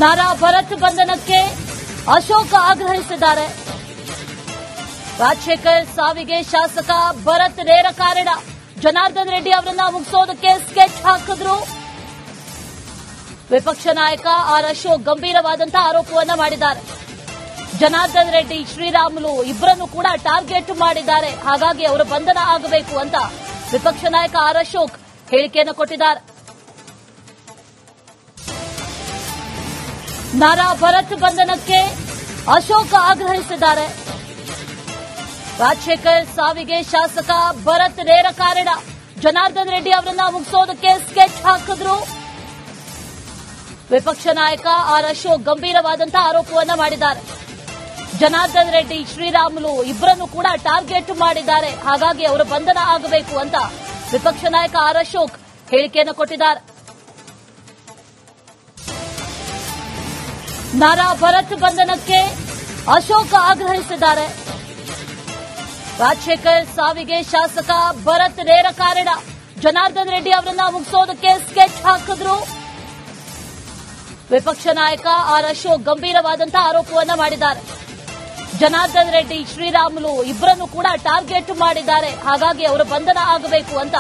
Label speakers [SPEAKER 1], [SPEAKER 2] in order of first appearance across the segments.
[SPEAKER 1] ನಾರಾ ಭರತ್ ಬಂಧನಕ್ಕೆ ಅಶೋಕ್ ಆಗ್ರಹಿಸಿದ್ದಾರೆ. ರಾಜಶೇಖರ್ ಸಾವಿಗೆ ಶಾಸಕ ಭರತ್ ನೇರ ಕಾರಣ. ಜನಾರ್ದನ್ ರೆಡ್ಡಿ ಅವರನ್ನ ಮುಗಿಸೋದಕ್ಕೆ ಸ್ಕೆಚ್ ಹಾಕಿದ್ರು. ವಿಪಕ್ಷ ನಾಯಕ ಆರ್ ಅಶೋಕ್ ಗಂಭೀರವಾದಂತಹ ಆರೋಪವನ್ನ ಮಾಡಿದ್ದಾರೆ. ಜನಾರ್ದನ್ ರೆಡ್ಡಿ, ಶ್ರೀರಾಮುಲು ಇಬ್ಬರನ್ನು ಕೂಡ ಟಾರ್ಗೆಟ್ ಮಾಡಿದ್ದಾರೆ. ಹಾಗಾಗಿ ಅವರ ಬಂಧನ ಆಗಬೇಕು ಅಂತ ವಿಪಕ್ಷ ನಾಯಕ ಆರ್ ಅಶೋಕ್ ಹೇಳಿಕೆಯನ್ನು ಕೊಟ್ಟಿದ್ದಾರೆ. ನಾರಾ ಭರತ್ ಬಂಧನಕ್ಕೆ ಅಶೋಕ್ ಆಗ್ರಹಿಸಿದ್ದಾರೆ. ರಾಜಶೇಖರ್ ಸಾವಿಗೆ ಶಾಸಕ ಭರತ್ ನೇರ ಕಾರಣ. ಜನಾರ್ದನ್ ರೆಡ್ಡಿ ಅವರನ್ನ ಮುಗಿಸೋದಕ್ಕೆ ಸ್ಕೆಚ್ ಹಾಕಿದ್ರು. ವಿಪಕ್ಷ ನಾಯಕ ಆರ್ ಅಶೋಕ್ ಗಂಭೀರವಾದಂತಹ ಆರೋಪವನ್ನ ಮಾಡಿದ್ದಾರೆ. ಜನಾರ್ದನ್ ರೆಡ್ಡಿ, ಶ್ರೀರಾಮುಲು ಇಬ್ಬರನ್ನು ಕೂಡ ಟಾರ್ಗೆಟ್ ಮಾಡಿದ್ದಾರೆ. ಹಾಗಾಗಿ ಅವರ ಬಂಧನ ಆಗಬೇಕು ಅಂತ ವಿಪಕ್ಷ ನಾಯಕ ಆರ್ ಅಶೋಕ್ ಹೇಳಿಕೆಯನ್ನು ಕೊಟ್ಟಿದ್ದಾರೆ. ನಾರಾ ಭರತ್ ಬಂಧನಕ್ಕೆ ಅಶೋಕ್ ಆಗ್ರಹಿಸಿದ್ದಾರೆ. ರಾಜಶೇಖರ್ ಸಾವಿಗೆ ಶಾಸಕ ಭರತ್ ನೇರ ಕಾರಣ. ಜನಾರ್ದನ್ ರೆಡ್ಡಿ ಅವರನ್ನ ಮುಗಿಸೋದಕ್ಕೆ ಸ್ಕೆಚ್ ಹಾಕಿದ್ರು. ವಿಪಕ್ಷ ನಾಯಕ ಆರ್ ಅಶೋಕ್ ಗಂಭೀರವಾದಂತಹ ಆರೋಪವನ್ನ ಮಾಡಿದ್ದಾರೆ. ಜನಾರ್ದನ್ ರೆಡ್ಡಿ, ಶ್ರೀರಾಮುಲು ಇಬ್ಬರನ್ನು ಕೂಡ ಟಾರ್ಗೆಟ್ ಮಾಡಿದ್ದಾರೆ. ಹಾಗಾಗಿ ಅವರ ಬಂಧನ ಆಗಬೇಕು ಅಂತ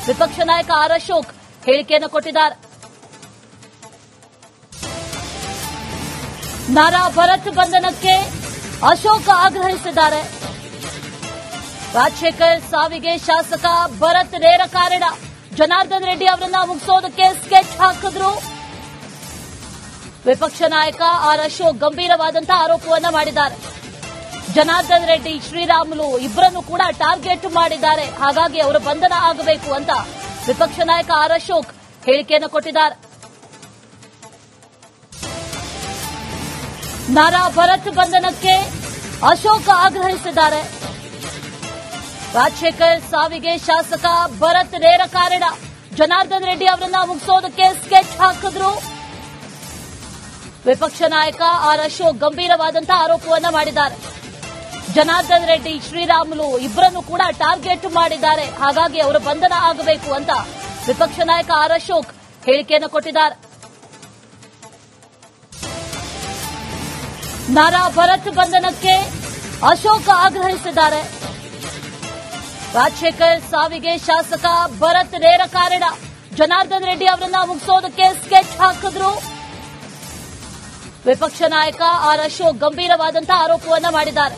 [SPEAKER 1] ವಿಪಕ್ಷ ನಾಯಕ ಆರ್ ಅಶೋಕ್ ಹೇಳಿಕೆಯನ್ನು ಕೊಟ್ಟಿದ್ದಾರೆ. ನಾರಾ ಭರತ್ ಬಂಧನಕ್ಕೆ ಅಶೋಕ್ ಆಗ್ರಹಿಸಿದ್ದಾರೆ. ರಾಜಶೇಖರ್ ಸಾವಿಗೆ ಶಾಸಕ ಭರತ್ ನೇರ ಕಾರಣ. ಜನಾರ್ದನ್ ರೆಡ್ಡಿ ಅವರನ್ನ ಮುಗಿಸೋದಕ್ಕೆ ಸ್ಕೆಚ್ ಹಾಕಿದ್ರು. ವಿಪಕ್ಷ ನಾಯಕ ಆರ್ ಅಶೋಕ್ ಗಂಭೀರವಾದಂತಹ ಆರೋಪವನ್ನ ಮಾಡಿದ್ದಾರೆ. ಜನಾರ್ದನ್ ರೆಡ್ಡಿ, ಶ್ರೀರಾಮುಲು ಇಬ್ಬರನ್ನು ಕೂಡ ಟಾರ್ಗೆಟ್ ಮಾಡಿದ್ದಾರೆ. ಹಾಗಾಗಿ ಅವರ ಬಂಧನ ಆಗಬೇಕು ಅಂತ ವಿಪಕ್ಷ ನಾಯಕ ಆರ್ ಅಶೋಕ್ ಹೇಳಿಕೆಯನ್ನು ಕೊಟ್ಟಿದ್ದಾರೆ. ನಾರಾ ಭರತ್ ಬಂಧನಕ್ಕೆ ಅಶೋಕ್ ಆಗ್ರಹಿಸಿದ್ದಾರೆ. ರಾಜಶೇಖರ್ ಸಾವಿಗೆ ಶಾಸಕ ಭರತ್ ನೇರ ಕಾರಣ. ಜನಾರ್ದನ್ ರೆಡ್ಡಿ ಅವರನ್ನ ಮುಗಿಸೋದಕ್ಕೆ ಸ್ಕೆಚ್ ಹಾಕಿದ್ರು. ವಿಪಕ್ಷ ನಾಯಕ ಆರ್ ಅಶೋಕ್ ಗಂಭೀರವಾದಂತಹ ಆರೋಪವನ್ನ ಮಾಡಿದ್ದಾರೆ. ಜನಾರ್ದನ್ ರೆಡ್ಡಿ, ಶ್ರೀರಾಮುಲು ಇಬ್ಬರನ್ನು ಕೂಡ ಟಾರ್ಗೆಟ್ ಮಾಡಿದ್ದಾರೆ. ಹಾಗಾಗಿ ಅವರ ಬಂಧನ ಆಗಬೇಕು ಅಂತ ವಿಪಕ್ಷ ನಾಯಕ ಆರ್ ಅಶೋಕ್ ಹೇಳಿಕೆಯನ್ನು ಕೊಟ್ಟಿದ್ದಾರೆ. ನಾರಾ ಭರತ್ ಬಂಧನಕ್ಕೆ ಅಶೋಕ್ ಆಗ್ರಹಿಸಿದ್ದಾರೆ. ರಾಜಶೇಖರ್ ಸಾವಿಗೆ ಶಾಸಕ ಭರತ್ ನೇರ ಕಾರಣ. ಜನಾರ್ದನ್ ರೆಡ್ಡಿ ಅವರನ್ನ ಮುಗಿಸೋದಕ್ಕೆ ಸ್ಕೆಚ್ ಹಾಕಿದ್ರು. ವಿಪಕ್ಷ ನಾಯಕ ಆರ್ ಅಶೋಕ್ ಗಂಭೀರವಾದಂತಹ ಆರೋಪವನ್ನ ಮಾಡಿದ್ದಾರೆ.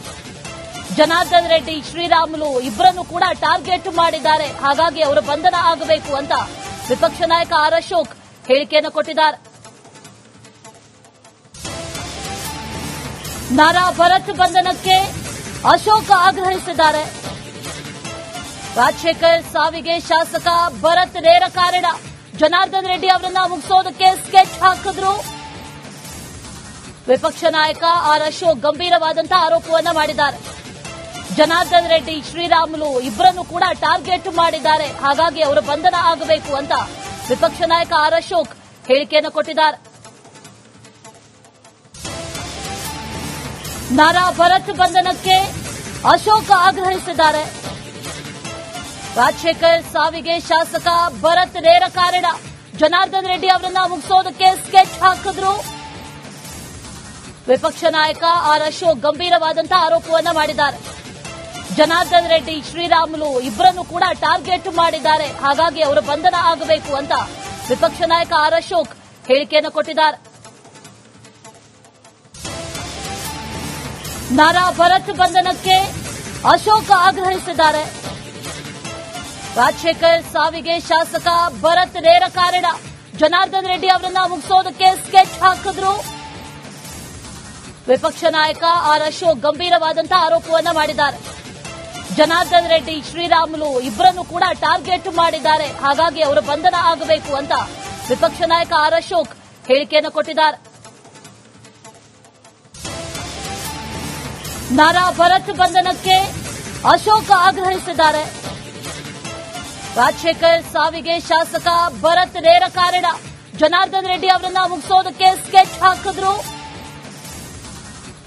[SPEAKER 1] ಜನಾರ್ದನ್ ರೆಡ್ಡಿ, ಶ್ರೀರಾಮುಲು ಇಬ್ಬರನ್ನು ಕೂಡ ಟಾರ್ಗೆಟ್ ಮಾಡಿದ್ದಾರೆ. ಹಾಗಾಗಿ ಅವರ ಬಂಧನ ಆಗಬೇಕು ಅಂತ ವಿಪಕ್ಷ ನಾಯಕ ಆರ್ ಅಶೋಕ್ ಹೇಳಿಕೆಯನ್ನು ಕೊಟ್ಟಿದ್ದಾರೆ. ನಾರಾ ಭರತ್ ಬಂಧನಕ್ಕೆ ಅಶೋಕ್ ಆಗ್ರಹಿಸಿದ್ದಾರೆ. ರಾಜಶೇಖರ್ ಸಾವಿಗೆ ಶಾಸಕ ಭರತ್ ನೇರ ಕಾರಣ. ಜನಾರ್ದನ್ ರೆಡ್ಡಿ ಅವರನ್ನ ಮುಗಿಸೋದಕ್ಕೆ ಸ್ಕೆಚ್ ಹಾಕಿದ್ರು. ವಿಪಕ್ಷ ನಾಯಕ ಆರ್ ಅಶೋಕ್ ಗಂಭೀರವಾದಂತಹ ಆರೋಪವನ್ನ ಮಾಡಿದ್ದಾರೆ. ಜನಾರ್ದನ್ ರೆಡ್ಡಿ, ಶ್ರೀರಾಮುಲು ಇಬ್ಬರನ್ನು ಕೂಡ ಟಾರ್ಗೆಟ್ ಮಾಡಿದ್ದಾರೆ. ಹಾಗಾಗಿ ಅವರ ಬಂಧನ ಆಗಬೇಕು ಅಂತ ವಿಪಕ್ಷ ನಾಯಕ ಆರ್ ಅಶೋಕ್ ಹೇಳಿಕೆಯನ್ನು ಕೊಟ್ಟಿದ್ದಾರೆ. ನಾರಾ ಭರತ್ ಬಂಧನಕ್ಕೆ ಅಶೋಕ್ ಆಗ್ರಹಿಸಿದ್ದಾರೆ. ರಾಜಶೇಖರ್ ಸಾವಿಗೆ ಶಾಸಕ ಭರತ್ ನೇರ ಕಾರಣ. ಜನಾರ್ದನ್ ರೆಡ್ಡಿ ಅವರನ್ನ ಮುಗಿಸೋದಕ್ಕೆ ಸ್ಕೆಚ್ ಹಾಕಿದ್ರು. ವಿಪಕ್ಷ ನಾಯಕ ಆರ್ ಅಶೋಕ್ ಗಂಭೀರವಾದಂತಹ ಆರೋಪವನ್ನ ಮಾಡಿದ್ದಾರೆ. ಜನಾರ್ದನ್ ರೆಡ್ಡಿ, ಶ್ರೀರಾಮುಲು ಇಬ್ಬರನ್ನು ಕೂಡ ಟಾರ್ಗೆಟ್ ಮಾಡಿದ್ದಾರೆ. ಹಾಗಾಗಿ ಅವರ ಬಂಧನ ಆಗಬೇಕು ಅಂತ ವಿಪಕ್ಷ ನಾಯಕ ಆರ್ ಅಶೋಕ್ ಹೇಳಿಕೆಯನ್ನು ಕೊಟ್ಟಿದ್ದಾರೆ. ನಾರಾ ಭರತ್ ಬಂಧನಕ್ಕೆ ಅಶೋಕ್ ಆಗ್ರಹಿಸಿದ್ದಾರೆ. ರಾಜಶೇಖರ್ ಸಾವಿಗೆ ಶಾಸಕ ಭರತ್ ನೇರ ಕಾರಣ. ಜನಾರ್ದನ್ ರೆಡ್ಡಿ ಅವರನ್ನ ಮುಗಿಸೋದಕ್ಕೆ ಸ್ಕೆಚ್ ಹಾಕಿದ್ರು. ವಿಪಕ್ಷ ನಾಯಕ ಆರ್ ಅಶೋಕ್ ಗಂಭೀರವಾದಂತಹ ಆರೋಪವನ್ನ ಮಾಡಿದ್ದಾರೆ. ಜನಾರ್ದನ್ ರೆಡ್ಡಿ, ಶ್ರೀರಾಮುಲು ಇಬ್ಬರನ್ನು ಕೂಡ ಟಾರ್ಗೆಟ್ ಮಾಡಿದ್ದಾರೆ. ಹಾಗಾಗಿ ಅವರ ಬಂಧನ ಆಗಬೇಕು ಅಂತ ವಿಪಕ್ಷ ನಾಯಕ ಆರ್ ಅಶೋಕ್ ಹೇಳಿಕೆಯನ್ನು ಕೊಟ್ಟಿದ್ದಾರೆ. ನಾರಾ ಭರತ್ ಬಂಧನಕ್ಕೆ ಅಶೋಕ್ ಆಗ್ರಹಿಸಿದ್ದಾರೆ. ರಾಜಶೇಖರ್ ಸಾವಿಗೆ ಶಾಸಕ ಭರತ್ ನೇರ ಕಾರಣ. ಜನಾರ್ದನ್ ರೆಡ್ಡಿ ಅವರನ್ನ ಮುಗಿಸೋದಕ್ಕೆ ಸ್ಕೆಚ್ ಹಾಕಿದ್ರು.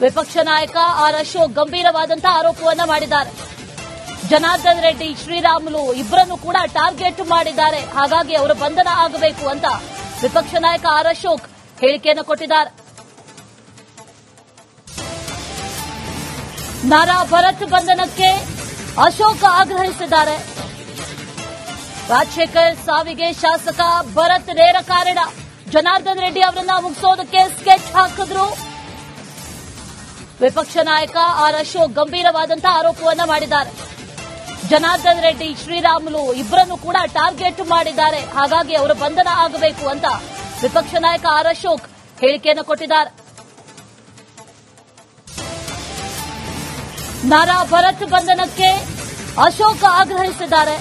[SPEAKER 1] ವಿಪಕ್ಷ ನಾಯಕ ಆರ್ ಅಶೋಕ್ ಗಂಭೀರವಾದಂತಹ ಆರೋಪವನ್ನ ಮಾಡಿದ್ದಾರೆ. ಜನಾರ್ದನ್ ರೆಡ್ಡಿ, ಶ್ರೀರಾಮುಲು ಇಬ್ಬರನ್ನು ಕೂಡ ಟಾರ್ಗೆಟ್ ಮಾಡಿದ್ದಾರೆ. ಹಾಗಾಗಿ ಅವರ ಬಂಧನ ಆಗಬೇಕು ಅಂತ ವಿಪಕ್ಷ ನಾಯಕ ಆರ್ ಅಶೋಕ್ ಹೇಳಿಕೆಯನ್ನು ಕೊಟ್ಟಿದ್ದಾರೆ. ನಾರಾ ಭರತ್ ಬಂಧನಕ್ಕೆ ಅಶೋಕ್ ಆಗ್ರಹಿಸಿದ್ದಾರೆ. ರಾಜಶೇಖರ್ ಸಾವಿಗೆ ಶಾಸಕ ಭರತ್ ನೇರ ಕಾರಣ. ಜನಾರ್ದನ್ ರೆಡ್ಡಿ ಅವರನ್ನ ಮುಗಿಸೋದಕ್ಕೆ ಸ್ಕೆಚ್ ಹಾಕಿದ್ರು. ವಿಪಕ್ಷ ನಾಯಕ ಆರ್ ಅಶೋಕ್ ಗಂಭೀರವಾದಂತಹ ಆರೋಪವನ್ನ ಮಾಡಿದ್ದಾರೆ. ಜನಾರ್ದನ್ ರೆಡ್ಡಿ, ಶ್ರೀರಾಮುಲು ಇಬ್ಬರನ್ನು ಕೂಡ ಟಾರ್ಗೆಟ್ ಮಾಡಿದ್ದಾರೆ. ಹಾಗಾಗಿ ಅವರ ಬಂಧನ ಆಗಬೇಕು ಅಂತ ವಿಪಕ್ಷ ನಾಯಕ ಆರ್ ಅಶೋಕ್ ಹೇಳಿಕೆಯನ್ನು ಕೊಟ್ಟಿದ್ದಾರೆ. ನಾರಾ ಭರತ್ ಬಂಧನಕ್ಕೆ ಅಶೋಕ್ ಆಗ್ರಹಿಸಿದ್ದಾರೆ.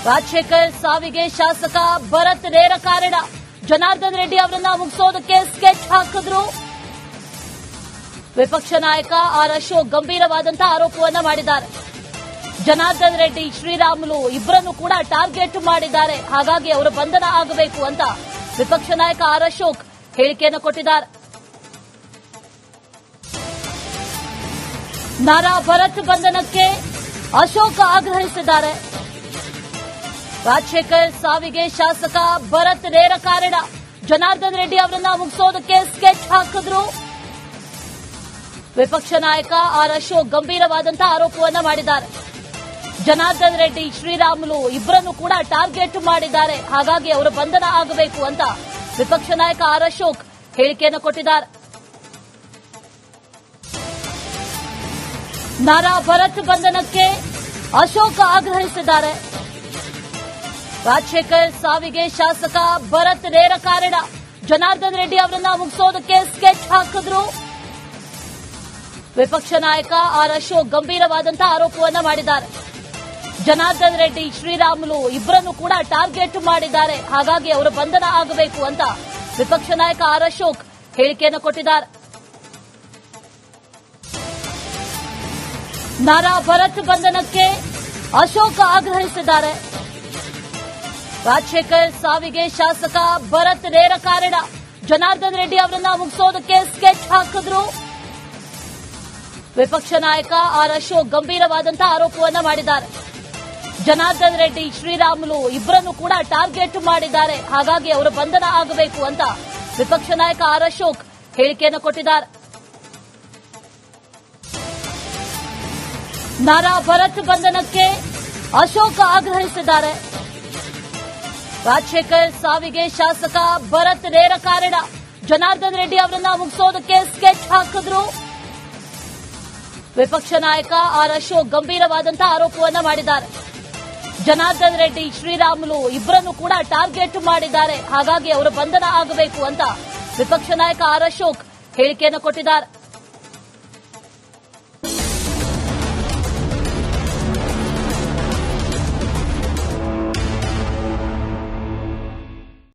[SPEAKER 1] ರಾಜಶೇಖರ್ ಸಾವಿಗೆ ಶಾಸಕ ಭರತ್ ನೇರ ಕಾರಣ. ಜನಾರ್ದನ್ ರೆಡ್ಡಿ ಅವರನ್ನ ಮುಗಿಸೋದಕ್ಕೆ ಸ್ಕೆಚ್ ಹಾಕಿದ್ರು. ವಿಪಕ್ಷ ನಾಯಕ ಆರ್ ಅಶೋಕ್ ಗಂಭೀರವಾದಂತಹ ಆರೋಪವನ್ನ ಮಾಡಿದ್ದಾರೆ. ಜನಾರ್ದನ್ ರೆಡ್ಡಿ, ಶ್ರೀರಾಮುಲು ಇಬ್ಬರನ್ನು ಕೂಡ ಟಾರ್ಗೆಟ್ ಮಾಡಿದ್ದಾರೆ. ಹಾಗಾಗಿ ಅವರ ಬಂಧನ ಆಗಬೇಕು ಅಂತ ವಿಪಕ್ಷ ನಾಯಕ ಆರ್ ಅಶೋಕ್ ಹೇಳಿಕೆಯನ್ನು ಕೊಟ್ಟಿದ್ದಾರೆ. ನಾರಾ ಭರತ್ ಬಂಧನಕ್ಕೆ ಅಶೋಕ್ ಆಗ್ರಹಿಸಿದ್ದಾರೆ. ರಾಜಶೇಖರ್ ಸಾವಿಗೆ ಶಾಸಕ ಭರತ್ ನೇರ ಕಾರಣ. ಜನಾರ್ದನ್ ರೆಡ್ಡಿ ಅವರನ್ನ ಮುಗಿಸೋದಕ್ಕೆ ಸ್ಕೆಚ್ ಹಾಕಿದ್ರು. ವಿಪಕ್ಷ ನಾಯಕ ಆರ್ ಅಶೋಕ್ ಗಂಭೀರವಾದಂತಹ ಆರೋಪವನ್ನ ಮಾಡಿದ್ದಾರೆ. ಜನಾರ್ದನ್ ರೆಡ್ಡಿ, ಶ್ರೀರಾಮುಲು ಇಬ್ಬರನ್ನು ಕೂಡ ಟಾರ್ಗೆಟ್ ಮಾಡಿದ್ದಾರೆ. ಹಾಗಾಗಿ ಅವರ ಬಂಧನ ಆಗಬೇಕು ಅಂತ ವಿಪಕ್ಷ ನಾಯಕ ಆರ್ ಅಶೋಕ್ ಹೇಳಿಕೆಯನ್ನು ಕೊಟ್ಟಿದ್ದಾರೆ. ನಾರಾ ಭರತ್ ಬಂಧನಕ್ಕೆ ಅಶೋಕ್ ಆಗ್ರಹಿಸಿದ್ದಾರೆ. ರಾಜಶೇಖರ್ ಸಾವಿಗೆ ಶಾಸಕ ಭರತ್ ನೇರ ಕಾರಣ. ಜನಾರ್ದನ್ ರೆಡ್ಡಿ ಅವರನ್ನ ಮುಗಿಸೋದಕ್ಕೆ ಸ್ಕೆಚ್ ಹಾಕಿದ್ರು. ವಿಪಕ್ಷ ನಾಯಕ ಆರ್ ಅಶೋಕ್ ಗಂಭೀರವಾದಂತಹ ಆರೋಪವನ್ನ ಮಾಡಿದ್ದಾರೆ. ಜನಾರ್ದನ್ ರೆಡ್ಡಿ, ಶ್ರೀರಾಮುಲು ಇಬ್ಬರನ್ನು ಕೂಡ ಟಾರ್ಗೆಟ್ ಮಾಡಿದ್ದಾರೆ. ಹಾಗಾಗಿ ಅವರ ಬಂಧನ ಆಗಬೇಕು ಅಂತ ವಿಪಕ್ಷ ನಾಯಕ ಆರ್ ಅಶೋಕ್ ಹೇಳಿಕೆಯನ್ನು ಕೊಟ್ಟಿದ್ದಾರೆ. ನಾರಾ ಭರತ್ ಬಂಧನಕ್ಕೆ ಅಶೋಕ್ ಆಗ್ರಹಿಸಿದ್ದಾರೆ. ರಾಜಶೇಖರ್ ಸಾವಿಗೆ ಶಾಸಕ ಭರತ್ ನೇರ ಕಾರಣ. ಜನಾರ್ದನ್ ರೆಡ್ಡಿ ಅವರನ್ನ ಮುಗಿಸೋದಕ್ಕೆ ಸ್ಕೆಚ್ ಹಾಕಿದ್ರು. ವಿಪಕ್ಷ ನಾಯಕ ಆರ್ ಅಶೋಕ್ ಗಂಭೀರವಾದಂತಹ ಆರೋಪವನ್ನ ಮಾಡಿದ್ದಾರೆ. ಜನಾರ್ದನ್ ರೆಡ್ಡಿ, ಶ್ರೀರಾಮುಲು ಇಬ್ಬರನ್ನು ಕೂಡ ಟಾರ್ಗೆಟ್ ಮಾಡಿದ್ದಾರೆ. ಹಾಗಾಗಿ ಅವರ ಬಂಧನ ಆಗಬೇಕು ಅಂತ ವಿಪಕ್ಷ ನಾಯಕ ಆರ್ ಅಶೋಕ್ ಹೇಳಿಕೆಯನ್ನು ಕೊಟ್ಟಿದ್ದಾರೆ. ನಾರಾ ಭರತ್ ಬಂಧನಕ್ಕೆ ಅಶೋಕ್ ಆಗ್ರಹಿಸಿದ್ದಾರೆ. ರಾಜಶೇಖರ್ ಸಾವಿಗೆ ಶಾಸಕ ಭರತ್ ನೇರ ಕಾರಣ. ಜನಾರ್ದನ್ ರೆಡ್ಡಿ ಅವರನ್ನ ಮುಗಿಸೋದಕ್ಕೆ ಸ್ಕೆಚ್ ಹಾಕಿದ್ರು. ವಿಪಕ್ಷ ನಾಯಕ ಆರ್ ಅಶೋಕ್ ಗಂಭೀರವಾದಂತಹ ಆರೋಪವನ್ನ ಮಾಡಿದ್ದಾರೆ. ಜನಾರ್ದನ್ ರೆಡ್ಡಿ, ಶ್ರೀರಾಮುಲು ಇಬ್ಬರನ್ನು ಕೂಡ ಟಾರ್ಗೆಟ್ ಮಾಡಿದ್ದಾರೆ. ಹಾಗಾಗಿ ಅವರ ಬಂಧನ ಆಗಬೇಕು ಅಂತ ವಿಪಕ್ಷ ನಾಯಕ ಆರ್ ಅಶೋಕ್ ಹೇಳಿಕೆಯನ್ನು ಕೊಟ್ಟಿದ್ದಾರೆ.